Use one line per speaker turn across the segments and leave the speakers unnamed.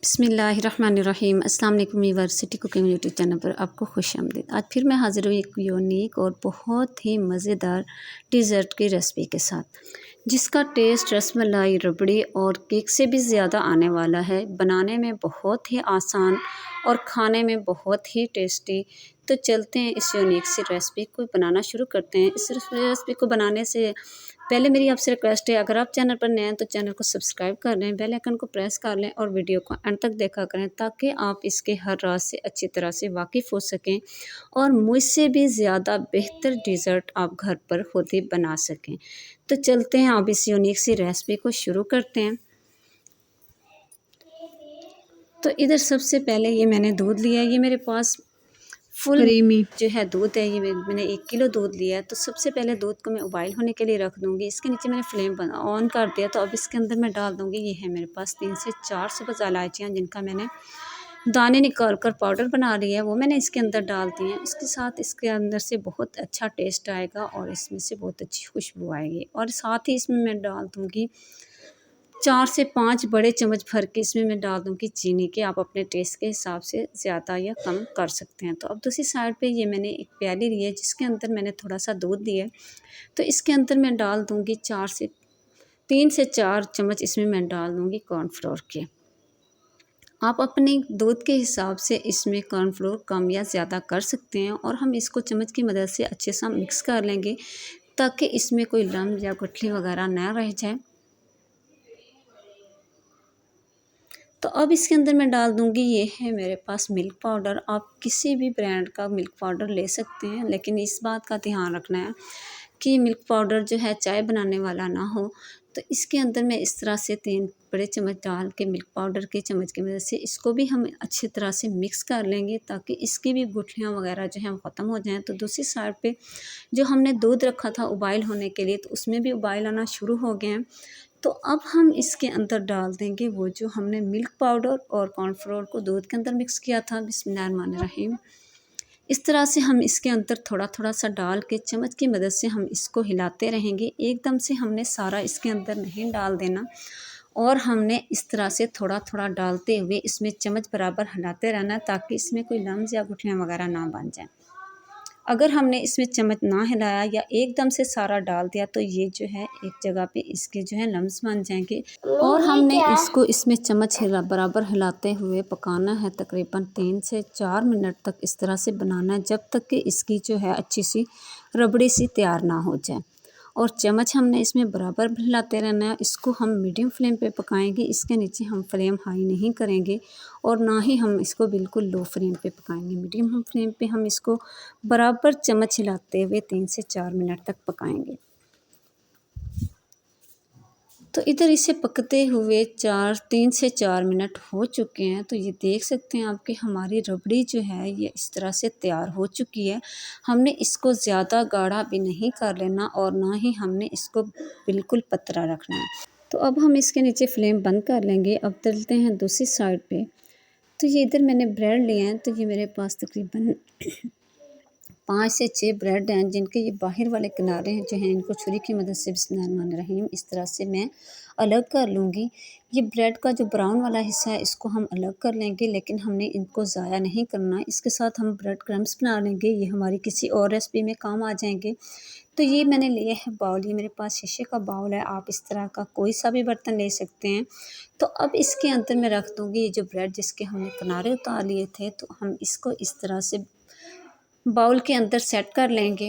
बिस्मिल्लाहिर्रहमानिर्रहीम। अस्सलाम वालेकुम यूनिवर्सिटी कुकिंग यूट्यूब चैनल पर आपको खुश आमदीद। आज फिर मैं हाज़िर हुई एक यूनिक और बहुत ही मज़ेदार डिज़र्ट की रेसिपी के साथ, जिसका टेस्ट रसमलाई, रबड़ी और केक से भी ज़्यादा आने वाला है। बनाने में बहुत ही आसान और खाने में बहुत ही टेस्टी। तो चलते हैं इस यूनिक सी रेसिपी को बनाना शुरू करते हैं। इस रेसिपी को बनाने से पहले मेरी आपसे रिक्वेस्ट है, अगर आप चैनल पर नए हैं तो चैनल को सब्सक्राइब कर लें, बेल आइकन को प्रेस कर लें और वीडियो को एंड तक देखा करें, ताकि आप इसके हर राज से अच्छी तरह से वाकिफ़ हो सकें और मुझसे भी ज़्यादा बेहतर डिज़र्ट आप घर पर खुद ही बना सकें। तो चलते हैं, आप इस यूनिक सी रेसिपी को शुरू करते हैं। तो इधर सबसे पहले ये मैंने दूध लिया है, ये मेरे पास फुल क्रीमी जो है दूध है। ये मैंने 1 किलो दूध लिया है। तो सबसे पहले दूध को मैं उबाइल होने के लिए रख दूँगी। इसके नीचे मैंने फ्लेम ऑन कर दिया। तो अब इसके अंदर मैं डाल दूँगी, ये है मेरे पास 3 से 4 सब्ज़ इलायचियाँ, जिनका मैंने दाने निकाल कर पाउडर बना लिया है, वो मैंने इसके अंदर डाल दिए हैं। इसके साथ इसके अंदर से बहुत अच्छा टेस्ट आएगा और इसमें से बहुत अच्छी खुशबू आएगी। और साथ ही इसमें मैं डाल दूँगी 4 से 5 बड़े चम्मच भर के इसमें मैं डाल दूँगी चीनी के। आप अपने टेस्ट के हिसाब से ज़्यादा या कम कर सकते हैं। तो अब दूसरी साइड पे ये मैंने एक प्याली ली है, जिसके अंदर मैंने थोड़ा सा दूध दिया है। तो इसके अंदर मैं डाल दूँगी 3 से 4 चम्मच इसमें मैं डाल दूँगी कॉर्नफ्लोर के। आप अपने दूध के हिसाब से इसमें कॉर्नफ्लोर कम या ज़्यादा कर सकते हैं। और हम इसको चम्मच की मदद से अच्छे से मिक्स कर लेंगे, ताकि इसमें कोई लम्ब या गुठली वगैरह ना रह जाए। तो अब इसके अंदर मैं डाल दूँगी, ये है मेरे पास मिल्क पाउडर। आप किसी भी ब्रांड का मिल्क पाउडर ले सकते हैं, लेकिन इस बात का ध्यान रखना है कि मिल्क पाउडर जो है चाय बनाने वाला ना हो। तो इसके अंदर मैं इस तरह से 3 बड़े चम्मच डाल के मिल्क पाउडर के चम्मच की मदद से इसको भी हम अच्छी तरह से मिक्स कर लेंगे, ताकि इसकी भी गुठलियाँ वगैरह जो हैं वो ख़त्म हो जाएँ। तो दूसरी साइड पे जो हमने दूध रखा था उबाइल होने के लिए, तो उसमें भी उबाइल आना शुरू हो गए हैं। तो अब हम इसके अंदर डाल देंगे वो जो हमने मिल्क पाउडर और कॉर्नफ्लोर को दूध के अंदर मिक्स किया था। बिस्मिल्लाहिर्रहमानिर्रहीम। इस तरह से हम इसके अंदर थोड़ा थोड़ा सा डाल के चम्मच की मदद से हम इसको हिलाते रहेंगे। एकदम से हमने सारा इसके अंदर नहीं डाल देना, और हमने इस तरह से थोड़ा थोड़ा डालते हुए इसमें चम्मच बराबर हिलाते रहना, ताकि इसमें कोई लम्स या गुठलियाँ वगैरह ना बन जाएँ। अगर हमने इसमें चम्मच ना हिलाया या एकदम से सारा डाल दिया, तो ये जो है एक जगह पे इसके जो है लम्स बन जाएंगे। और हमने इसको इसमें चम्मच बराबर हिलाते हुए पकाना है, तकरीबन 3 से 4 मिनट तक इस तरह से बनाना है, जब तक कि इसकी जो है अच्छी सी रबड़ी सी तैयार ना हो जाए। और चम्मच हमने इसमें बराबर हिलाते रहना है। इसको हम मीडियम फ्लेम पे पकाएंगे, इसके नीचे हम फ्लेम हाई नहीं करेंगे और ना ही हम इसको बिल्कुल लो फ्लेम पे पकाएंगे। मीडियम हम फ्लेम पे हम इसको बराबर चम्मच हिलाते हुए 3 से 4 मिनट तक पकाएंगे। तो इधर इसे पकते हुए 3 से 4 मिनट हो चुके हैं। तो ये देख सकते हैं आप कि हमारी रबड़ी जो है ये इस तरह से तैयार हो चुकी है। हमने इसको ज़्यादा गाढ़ा भी नहीं कर लेना और ना ही हमने इसको बिल्कुल पतला रखना है। तो अब हम इसके नीचे फ्लेम बंद कर लेंगे। अब चलते हैं दूसरी साइड पे। तो ये इधर मैंने ब्रेड लिए हैं। तो ये मेरे पास तकरीबन 5 से 6 ब्रेड हैं, जिनके ये बाहर वाले किनारे हैं जो हैं, इनको छुरी की मदद से बिस्मिल्लाहिर्रहमानिर्रहीम इस तरह से मैं अलग कर लूँगी। ये ब्रेड का जो ब्राउन वाला हिस्सा है इसको हम अलग कर लेंगे, लेकिन हमने इनको ज़ाया नहीं करना। इसके साथ हम ब्रेड क्रम्स बना लेंगे, ये हमारी किसी और रेसिपी में काम आ जाएंगे। तो ये मैंने लिए है बाउल, ये मेरे पास शीशे का बाउल है, आप इस तरह का कोई सा भी बर्तन ले सकते हैं। तो अब इसके अंदर मैं रख दूँगी ये जो ब्रेड जिसके हमने किनारे उतार लिए थे, तो हम इसको इस तरह से बाउल के अंदर सेट कर लेंगे।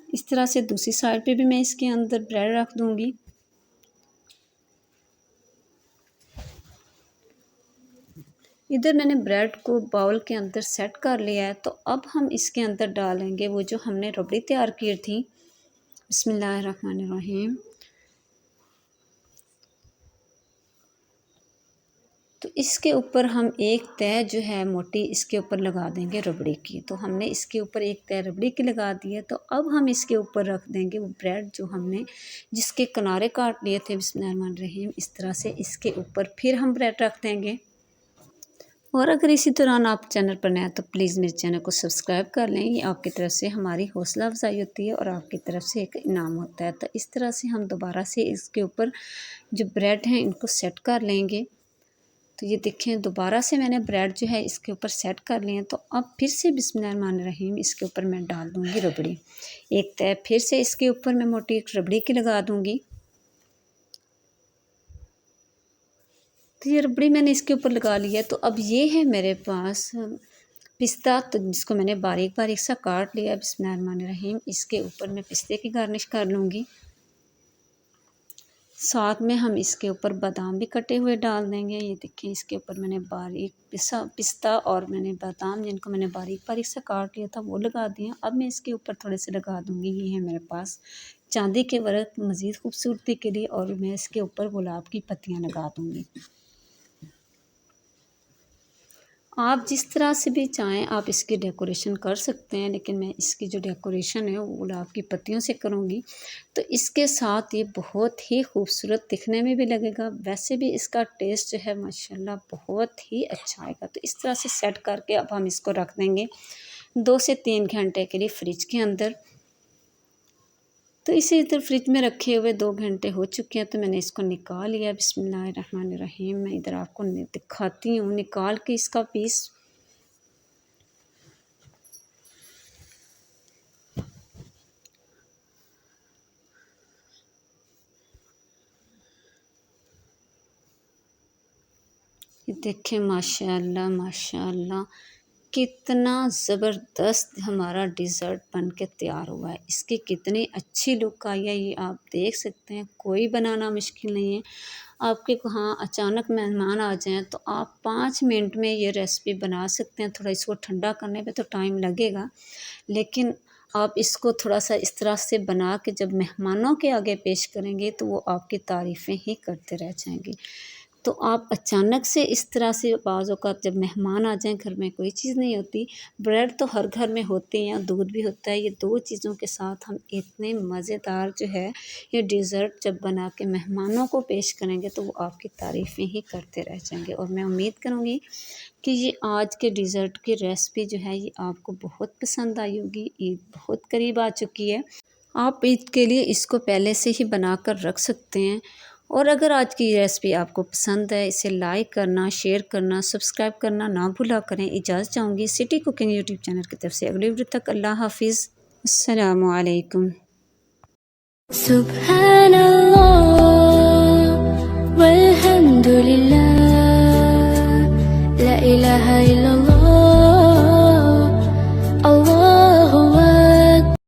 इस तरह से दूसरी साइड पे भी मैं इसके अंदर ब्रेड रख दूंगी। इधर मैंने ब्रेड को बाउल के अंदर सेट कर लिया है। तो अब हम इसके अंदर डालेंगे वो जो हमने रबड़ी तैयार की थी। बिस्मिल्लाहिर्रहमानिर्रहीम। तो इसके ऊपर हम एक तह जो है मोटी इसके ऊपर लगा देंगे रबड़ी की। तो हमने इसके ऊपर एक तह रबड़ी की लगा दी है। तो अब हम इसके ऊपर रख देंगे वो ब्रेड जो हमने जिसके किनारे काट लिए थे। बिस्मिल्लाहिर्रहमानिर्रहीम। इस तरह से इसके ऊपर फिर हम ब्रेड रख देंगे। और अगर इसी दौरान आप चैनल पर नए हैं तो प्लीज़ मेरे चैनल को सब्सक्राइब कर लें। ये आपकी तरफ से हमारी हौसला अफजाई होती है और आपकी तरफ से एक इनाम होता है। तो इस तरह से हम दोबारा से इसके ऊपर जो ब्रेड हैं इनको सेट कर लेंगे। तो ये देखें दोबारा से मैंने ब्रेड जो है इसके ऊपर सेट कर लिए हैं। तो अब फिर से बिस्मिल्लाहिर्रहमानिर्रहीम इसके ऊपर मैं डाल दूँगी रबड़ी। एक तय फिर से इसके ऊपर मैं मोटी एक रबड़ी की लगा दूँगी। तो ये रबड़ी मैंने इसके ऊपर लगा लिया। तो अब ये है मेरे पास पिस्ता, तो जिसको मैंने बारीक बारीक सा काट लिया। बिस्मिल्लाहिर्रहमानिर्रहीम इसके ऊपर मैं पिस्ते की गार्निश कर लूँगी। साथ में हम इसके ऊपर बादाम भी कटे हुए डाल देंगे। ये देखिए इसके ऊपर मैंने बारीक पिस्ता और मैंने बादाम जिनको मैंने बारीक बारीक सा काट लिया था वो लगा दिया। अब मैं इसके ऊपर थोड़े से लगा दूँगी, ये है मेरे पास चांदी के वर्क मज़ीद खूबसूरती के लिए, और मैं इसके ऊपर गुलाब की पत्तियाँ लगा दूँगी। आप जिस तरह से भी चाहें आप इसकी डेकोरेशन कर सकते हैं, लेकिन मैं इसकी जो डेकोरेशन है वो गुलाब की पत्तियों से करूँगी। तो इसके साथ ये बहुत ही खूबसूरत दिखने में भी लगेगा, वैसे भी इसका टेस्ट जो है माशाल्लाह बहुत ही अच्छा आएगा। तो इस तरह से सेट करके अब हम इसको रख देंगे 2 से 3 घंटे के लिए फ्रिज के अंदर। तो इसे इधर फ्रिज में रखे हुए 2 घंटे हो चुके हैं। तो मैंने इसको निकाल लिया। बिस्मिल्लाहिर्रहमानिर्रहीम मैं इधर आपको दिखाती हूँ निकाल के इसका पीस। ये देखें माशाल्लाह माशाल्लाह कितना ज़बरदस्त हमारा डिज़र्ट बन के तैयार हुआ है। इसकी कितनी अच्छी लुक आई है ये आप देख सकते हैं। कोई बनाना मुश्किल नहीं है। आपके वहाँ अचानक मेहमान आ जाएं तो आप 5 मिनट में ये रेसिपी बना सकते हैं। थोड़ा इसको ठंडा करने पे तो टाइम लगेगा, लेकिन आप इसको थोड़ा-सा इस तरह से बना के जब मेहमानों के आगे पेश करेंगे तो वो आपकी तारीफ़ें ही करते रह जाएँगे। तो आप अचानक से इस तरह से बाज़ औक़ात जब मेहमान आ जाएँ, घर में कोई चीज़ नहीं होती, ब्रेड तो हर घर में होते हैं, दूध भी होता है, ये 2 चीज़ों के साथ हम इतने मज़ेदार जो है ये डिज़र्ट जब बना के मेहमानों को पेश करेंगे तो वो आपकी तारीफ़ें ही करते रह जाएँगे। और मैं उम्मीद करूँगी कि ये आज के डिज़र्ट की रेसिपी जो है ये आपको बहुत पसंद आई होगी। ईद बहुत करीब आ चुकी है, आप ईद के लिए इसको पहले से ही बना कर रख सकते हैं। और अगर आज की रेसिपी आपको पसंद है, इसे लाइक करना, शेयर करना, सब्सक्राइब करना ना भूला करें। इजाज़त चाहूँगी सिटी कुकिंग यूट्यूब चैनल की तरफ से। अगली वीडियो तक अल्लाह हाफ़िज़। अस्सलामु अलैकुम।
सुब्हानल्लाह वल्हम्दुलिल्लाह ला इलाहा इल्लल्लाह।